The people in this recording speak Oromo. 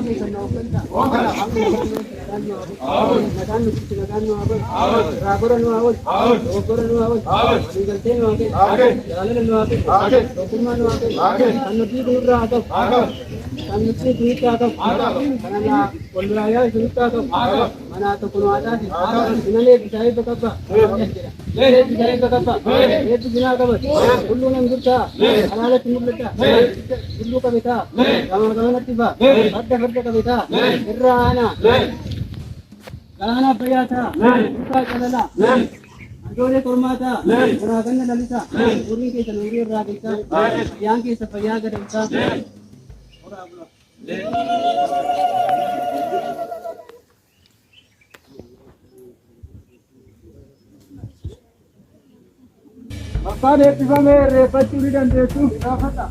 ke sanna okanta nagaan nuti nagaan nu awal raagora nu awal ogora nu awal waliigaltee nu awal jaalala nu awal tokkummaa nu awal kan nuti durraa ta'u kan nuti duukaa ta'u kanarraa waliraayaa isinitti haa ta'u manaa tokko nu haadhaati sinalee bishaayee bakabba bishaayee bakabba hedduu binaa qabat hulluu nan gurtaa alaalatti mul'ata hulluu qabetaa gamaa gamanatti ba'a farda farda qabetaa irraa aanaa Galana Payata, Uta Kalala, Adore Kormata, Ragana Lalita, Uri ke Tanuri Ragita, Yang ke Sapayaga Danta. Apa deh, tiba mere, pacuri dan desu, apa